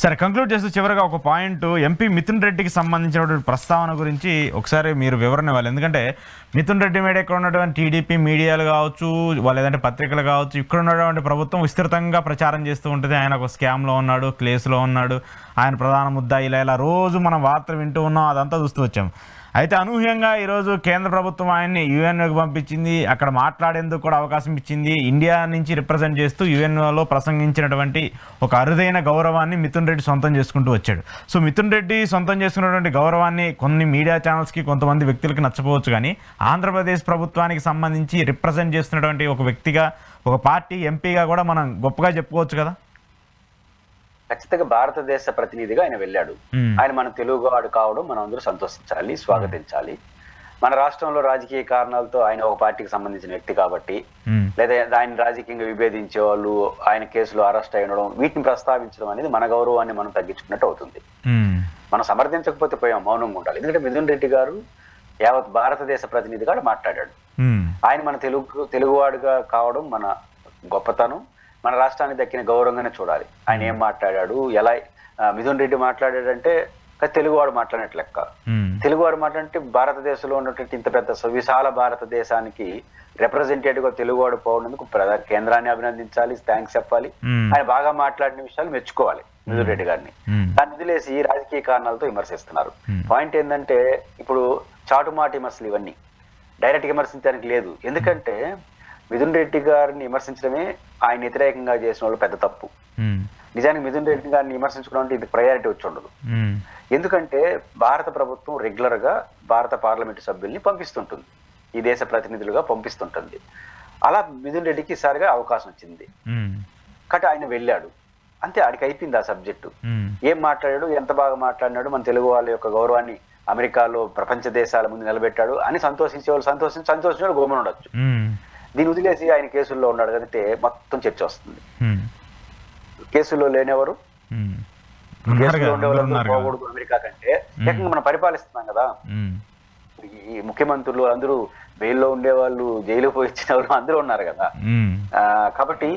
సరే, కంక్లూడ్ చేస్తూ చివరిగా ఒక పాయింట్, ఎంపీ మిథున్ రెడ్డికి సంబంధించినటువంటి ప్రస్తావన గురించి ఒకసారి మీరు వివరణ ఇవ్వాలి. ఎందుకంటే మిథున్ రెడ్డి మీద ఇక్కడ ఉన్నటువంటి టీడీపీ మీడియాలు కావచ్చు, లేదంటే పత్రికలు కావచ్చు, ఇక్కడ ఉన్నటువంటి ప్రభుత్వం విస్తృతంగా ప్రచారం చేస్తూ ఉంటుంది. ఆయన ఒక స్కామ్లో ఉన్నాడు, కేసులో ఉన్నాడు, ఆయన ప్రధాన ముద్ద, ఇలా రోజు మనం వార్తలు వింటూ ఉన్నాం, అదంతా చూస్తూ వచ్చాం. అయితే అనూహ్యంగా ఈరోజు కేంద్ర ప్రభుత్వం ఆయన్ని యుఎన్ఓకి పంపించింది, అక్కడ మాట్లాడేందుకు కూడా అవకాశం ఇచ్చింది. ఇండియా నుంచి రిప్రజెంట్ చేస్తూ యుఎన్ఓలో ప్రసంగించినటువంటి ఒక అరుదైన గౌరవాన్ని మిథున్ రెడ్డి సొంతం చేసుకుంటూ వచ్చాడు. సో మిథున్ రెడ్డి సొంతం చేసుకున్నటువంటి గౌరవాన్ని కొన్ని మీడియా ఛానల్స్కి, కొంతమంది వ్యక్తులకి నచ్చపోవచ్చు, కానీ ఆంధ్రప్రదేశ్ ప్రభుత్వానికి సంబంధించి రిప్రజెంట్ చేస్తున్నటువంటి ఒక వ్యక్తిగా, ఒక పార్టీ ఎంపీగా కూడా మనం గొప్పగా చెప్పుకోవచ్చు కదా. ఖచ్చితంగా భారతదేశ ప్రతినిధిగా ఆయన వెళ్ళాడు. ఆయన మన తెలుగువాడు కావడం మనం అందరూ సంతోషించాలి, స్వాగతించాలి. మన రాష్ట్రంలో రాజకీయ కారణాలతో ఆయన ఒక పార్టీకి సంబంధించిన వ్యక్తి కాబట్టి, లేదా ఆయన రాజకీయంగా విభేదించే వాళ్ళు, ఆయన కేసులో అరెస్ట్ అయి ఉండడం, వీటిని ప్రస్తావించడం అనేది మన గౌరవాన్ని మనం తగ్గించుకున్నట్టు అవుతుంది. మనం సమర్థించకపోతే పోయాం, మౌనంగా ఉండాలి. ఎందుకంటే మిథున్ రెడ్డి గారు యావత్ భారతదేశ ప్రతినిధిగా మాట్లాడాడు. ఆయన మన తెలుగువాడుగా కావడం మన గొప్పతనం, మన రాష్ట్రానికి దక్కిన గౌరవంగానే చూడాలి. ఆయన ఏం మాట్లాడాడు, ఎలా మిథున్ రెడ్డి మాట్లాడాడంటే తెలుగువాడు మాట్లాడినట్లు లెక్క. తెలుగువాడు మాట్లాడితే భారతదేశంలో ఉన్నటువంటి ఇంత పెద్ద సువిశాల భారతదేశానికి రిప్రజెంటేటివ్ గా తెలుగువాడు పోవడానికి కేంద్రాన్ని అభినందించాలి, థ్యాంక్స్ చెప్పాలి. ఆయన బాగా మాట్లాడిన విషయాలు మెచ్చుకోవాలి మిథున్ రెడ్డి గారిని. దాన్ని వదిలేసి రాజకీయ కారణాలతో విమర్శిస్తున్నారు. పాయింట్ ఏంటంటే, ఇప్పుడు చాటుమాటి విమర్శలు ఇవన్నీ డైరెక్ట్ విమర్శించడానికి లేదు. ఎందుకంటే మిథున్ రెడ్డి గారిని విమర్శించడమే ఆయన వ్యతిరేకంగా చేసిన వాళ్ళు పెద్ద తప్పు. నిజానికి మిథున్ రెడ్డి గారిని విమర్శించుకోవడం ఇది ప్రయారిటీ వచ్చి ఉండదు. ఎందుకంటే భారత ప్రభుత్వం రెగ్యులర్ గా భారత పార్లమెంటు సభ్యుల్ని పంపిస్తుంటుంది, ఈ దేశ ప్రతినిధులుగా పంపిస్తుంటుంది. అలా మిథున్ రెడ్డికి ఈసారిగా అవకాశం వచ్చింది కాబట్టి ఆయన వెళ్ళాడు, అంతే, ఆడికి అయిపోయింది ఆ సబ్జెక్టు. ఏం మాట్లాడాడు, ఎంత బాగా మాట్లాడినాడు, మన తెలుగు వాళ్ళ యొక్క గౌరవాన్ని అమెరికాలో ప్రపంచ దేశాల ముందు నిలబెట్టాడు అని సంతోషించే వాళ్ళు సంతోషించిన వాళ్ళు గోమని ఉండొచ్చు. దీన్ని వదిలేసి ఆయన కేసుల్లో ఉన్నాడు కంటే మొత్తం చర్చ వస్తుంది. కేసుల్లో లేనివారు, కేసులో ఉండేవారు పోకూడదు అమెరికా కంటే. ఏకంగా మనం పరిపాలిస్తున్నాం కదా, ఈ ముఖ్యమంత్రులు అందరూ బెయిల్లో ఉండేవాళ్ళు, జైలు పోయి ఇచ్చిన వాళ్ళు అందరూ ఉన్నారు కదా. కాబట్టి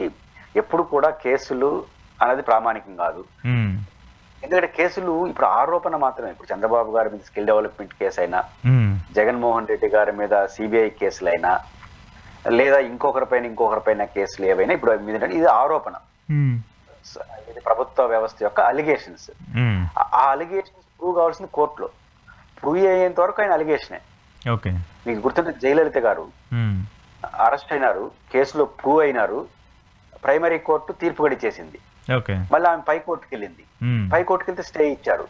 ఎప్పుడు కూడా కేసులు అనేది ప్రామాణికం కాదు. ఎందుకంటే కేసులు ఇప్పుడు ఆరోపణ మాత్రమే. ఇప్పుడు చంద్రబాబు గారి మీద స్కిల్ డెవలప్మెంట్ కేసు అయినా, జగన్మోహన్ రెడ్డి గారి మీద సిబిఐ కేసులైనా, లేదా ఇంకొకరిపైన కేసులు ఏవైనా ఇప్పుడు ఇది ఆరోపణ, ఇది ప్రభుత్వ వ్యవస్థ యొక్క అలిగేషన్స్. ఆ అలిగేషన్స్ ప్రూవ్ కావాల్సింది కోర్టులో. ప్రూవ్ అయ్యేంత వరకు ఆయన అలిగేషనే. మీకు గుర్తుంటే జయలలిత గారు అరెస్ట్ అయినారు, కేసులో ప్రూవ్ అయినారు, ప్రైమరీ కోర్టు తీర్పు గడిచేసింది, మళ్ళీ ఆమె పై కోర్టుకి వెళ్ళింది, పై కోర్టుకి వెళ్తే స్టే ఇచ్చారు,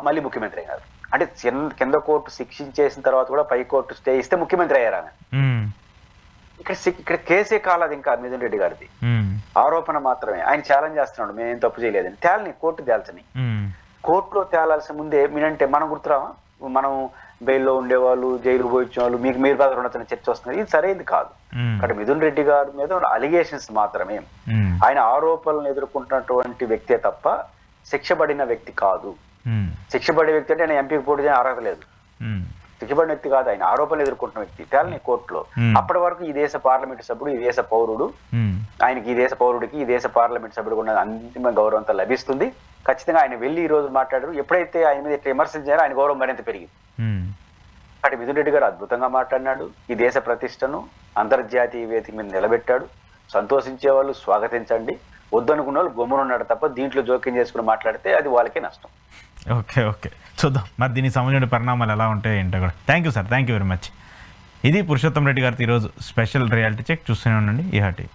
మళ్ళీ ముఖ్యమంత్రి అయినారు. అంటే కింద కోర్టు శిక్షించేసిన తర్వాత కూడా పై కోర్టు స్టే ఇస్తే ముఖ్యమంత్రి అయ్యారు ఆమె. ఇక్కడ కేసే కాలేదు ఇంకా మిథున్ రెడ్డి గారిది, ఆరోపణ మాత్రమే. ఆయన ఛాలెంజ్ చేస్తున్నాడు, మేమేం తప్పు చేయలేదని. తేలని కోర్టు తేల్చని, కోర్టులో తేలాల్సిన ముందే మీనంటే మనం గుర్తురావా, మనం బెయిల్లో ఉండేవాళ్ళు, జైలు పోయించిన వాళ్ళు, మీరు బాధ ఉండొచ్చని చర్చ వస్తున్నారు. ఇది సరైనది కాదు. కాబట్టి మిథున్ రెడ్డి గారి మీద అలిగేషన్స్ మాత్రమే. ఆయన ఆరోపణలను ఎదుర్కొంటున్నటువంటి వ్యక్తే తప్ప శిక్షపడిన వ్యక్తి కాదు. శిక్షపడే వ్యక్తి అంటే ఆయన ఎంపీకి పోటీ చేయని అర్హత లేదు, శిక్షపడిన వ్యక్తి కాదు, ఆయన ఆరోపణలు ఎదుర్కొంటున్న వ్యక్తి. తేలని కోర్టులో. అప్పటి వరకు ఈ దేశ పార్లమెంటు సభ్యుడు, ఈ దేశ పౌరుడు, ఆయనకి ఈ దేశ పౌరుడికి ఈ దేశ పార్లమెంట్ సభ్యుడు ఉన్న అంతిమ గౌరవంతో లభిస్తుంది. ఖచ్చితంగా ఆయన వెళ్ళి ఈ రోజు మాట్లాడారు. ఎప్పుడైతే ఆయన మీద ఇట్లా విమర్శించారో ఆయన గౌరవం మరింత పెరిగింది. కాబట్టి మిథున్ రెడ్డి గారు అద్భుతంగా మాట్లాడినాడు, ఈ దేశ ప్రతిష్టను అంతర్జాతీయ వేదిక మీద నిలబెట్టాడు. సంతోషించే వాళ్ళు స్వాగతించండి, వద్దనుకున్న వాళ్ళు గమ్మునున్నాడు తప్ప దీంట్లో జోక్యం చేసుకుని మాట్లాడితే అది వాళ్ళకే నష్టం. ఓకే, చూద్దాం మరి దీనికి సంబంధించిన పరిణామాలు ఎలా ఉంటాయి ఏంటో కూడా. Thank you sir, thank you very much. ఇది పురుషోత్తం రెడ్డి గారితో ఈరోజు స్పెషల్ రియాలిటీ చెక్. చూస్తూనే ఉండండి ఈహాటి.